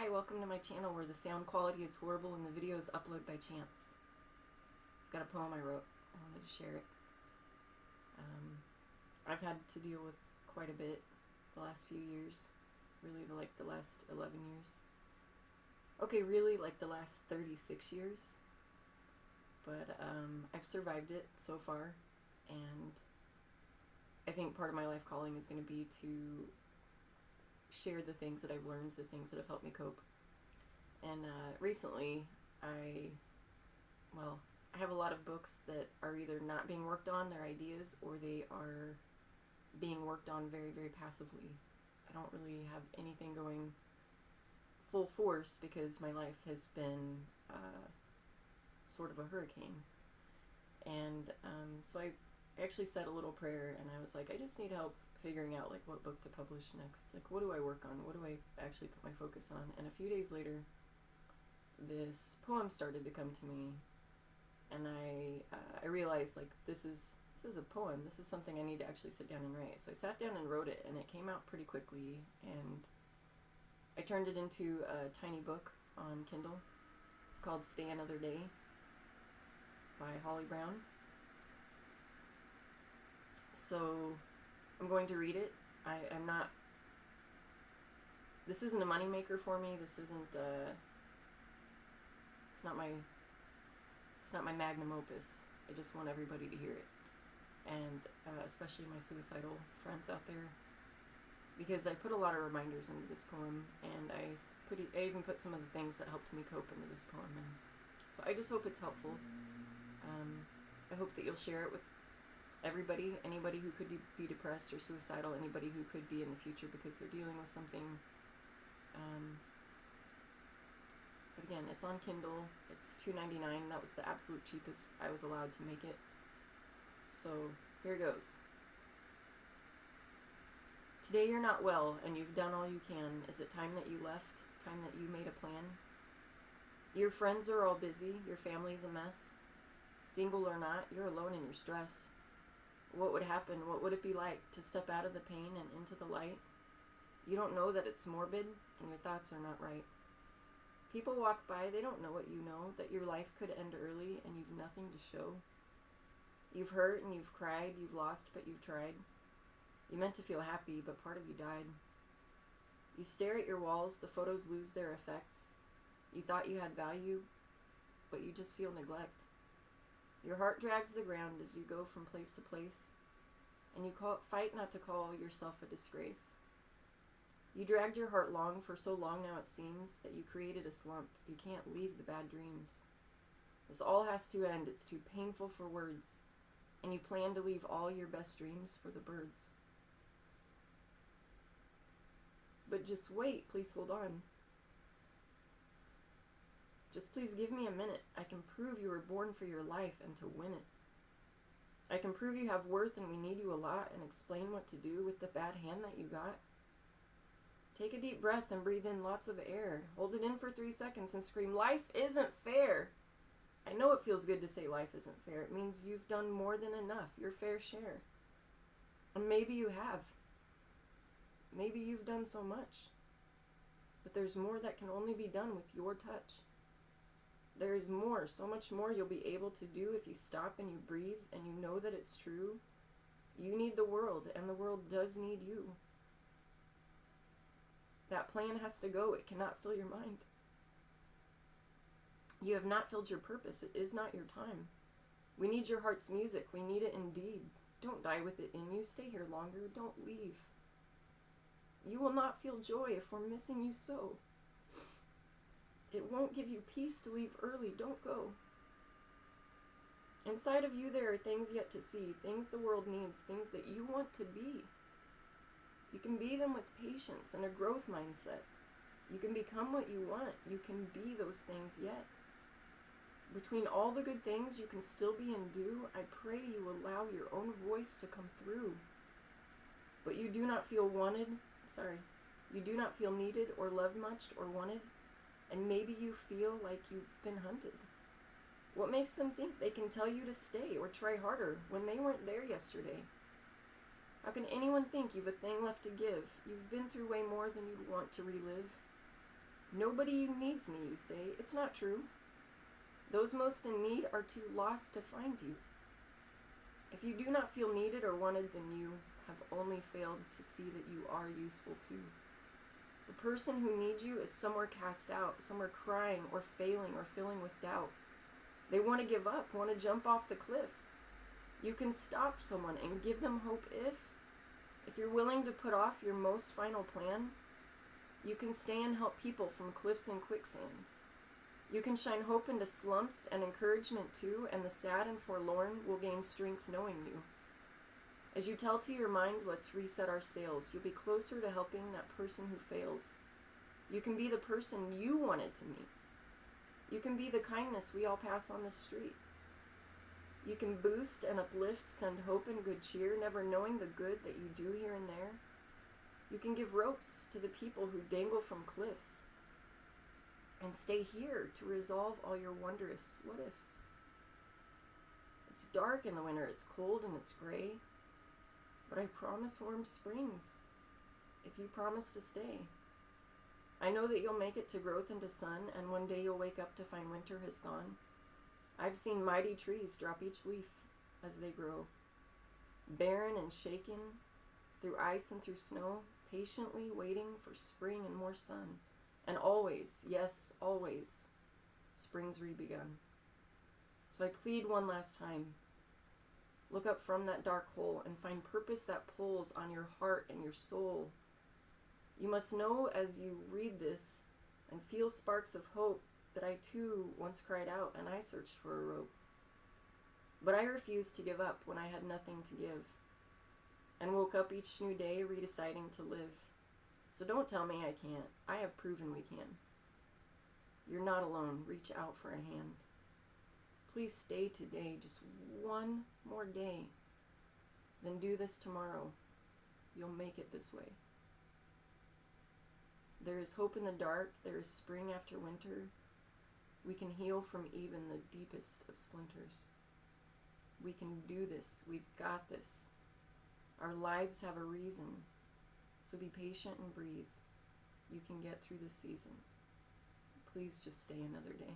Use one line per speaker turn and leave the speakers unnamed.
Hi, welcome to my channel where the sound quality is horrible and the videos upload by chance. I've got a poem I wrote. I wanted to share it. I've had to deal with quite a bit the last few years. Really, the last 11 years. Okay, really, like the last 36 years. But I've survived it so far, and I think part of my life calling is going to be to share the things that I've learned, the things that have helped me cope. And recently, I have a lot of books that are either not being worked on, their ideas, or they are being worked on very, very passively. I don't really have anything going full force because my life has been sort of a hurricane. And so I actually said a little prayer, and I was like, I just need help figuring out like what book to publish next. Like, what do I work on? What do I actually put my focus on? And a few days later, this poem started to come to me, and I realized like this is a poem. This is something I need to actually sit down and write. So I sat down and wrote it, and it came out pretty quickly, and I turned it into a tiny book on Kindle. It's called Stay Another Day by Holly Brown. So I'm going to read it. I'm not, this isn't a moneymaker for me. This isn't, it's not my magnum opus. I just want everybody to hear it. And especially my suicidal friends out there. Because I put a lot of reminders into this poem, and I even put some of the things that helped me cope into this poem. And so I just hope it's helpful. I hope that you'll share it with everybody, anybody who could be depressed or suicidal, anybody who could be in the future because they're dealing with something. But again, it's on Kindle. It's $2.99. That was the absolute cheapest I was allowed to make it. So here it goes. Today you're not well, and you've done all you can. Is it time that you left? Time that you made a plan? Your friends are all busy. Your family's a mess. Single or not, you're alone in your stress. What would happen? What would it be like to step out of the pain and into the light? You don't know that it's morbid, and your thoughts are not right. People walk by, they don't know what you know, that your life could end early and you've nothing to show. You've hurt and you've cried, you've lost, but you've tried. You meant to feel happy, but part of you died. You stare at your walls, the photos lose their effects. You thought you had value, but you just feel neglect. Your heart drags the ground as you go from place to place, and you fight not to call yourself a disgrace. You dragged your heart long, for so long now it seems, that you created a slump. You can't leave the bad dreams. This all has to end, it's too painful for words, and you plan to leave all your best dreams for the birds. But just wait, please hold on. Just please give me a minute. I can prove you were born for your life and to win it. I can prove you have worth and we need you a lot, and explain what to do with the bad hand that you got. Take a deep breath and breathe in lots of air. Hold it in for 3 seconds and scream, life isn't fair. I know it feels good to say life isn't fair. It means you've done more than enough, your fair share. And maybe you have. Maybe you've done so much. But there's more that can only be done with your touch. There is more, so much more you'll be able to do if you stop and you breathe and you know that it's true. You need the world, and the world does need you. That plan has to go. It cannot fill your mind. You have not filled your purpose. It is not your time. We need your heart's music. We need it indeed. Don't die with it in you. Stay here longer. Don't leave. You will not feel joy if we're missing you so. It won't give you peace to leave early. Don't go. Inside of you there are things yet to see, things the world needs, things that you want to be. You can be them with patience and a growth mindset. You can become what you want. You can be those things yet. Between all the good things you can still be and do, I pray you allow your own voice to come through. But you do not feel you do not feel needed or loved much or wanted. And maybe you feel like you've been hunted. What makes them think they can tell you to stay or try harder when they weren't there yesterday? How can anyone think you've a thing left to give? You've been through way more than you'd want to relive. Nobody needs me, you say. It's not true. Those most in need are too lost to find you. If you do not feel needed or wanted, then you have only failed to see that you are useful too. The person who needs you is somewhere cast out, somewhere crying or failing or filling with doubt. They want to give up, want to jump off the cliff. You can stop someone and give them hope if you're willing to put off your most final plan. You can stay and help people from cliffs and quicksand. You can shine hope into slumps and encouragement too, and the sad and forlorn will gain strength knowing you. As you tell to your mind, let's reset our sails, you'll be closer to helping that person who fails. You can be the person you wanted to meet. You can be the kindness we all pass on the street. You can boost and uplift, send hope and good cheer, never knowing the good that you do here and there. You can give ropes to the people who dangle from cliffs. And stay here to resolve all your wondrous what-ifs. It's dark in the winter, it's cold and it's gray. But I promise warm springs, if you promise to stay. I know that you'll make it to growth into sun, and one day you'll wake up to find winter has gone. I've seen mighty trees drop each leaf as they grow, barren and shaken, through ice and through snow, patiently waiting for spring and more sun. And always, yes, always, spring's rebegun. So I plead one last time. Look up from that dark hole and find purpose that pulls on your heart and your soul. You must know as you read this and feel sparks of hope that I too once cried out and I searched for a rope. But I refused to give up when I had nothing to give, and woke up each new day redeciding to live. So don't tell me I can't. I have proven we can. You're not alone. Reach out for a hand. Please stay today, just one more day. Then do this tomorrow. You'll make it this way. There is hope in the dark. There is spring after winter. We can heal from even the deepest of splinters. We can do this. We've got this. Our lives have a reason. So be patient and breathe. You can get through this season. Please just stay another day.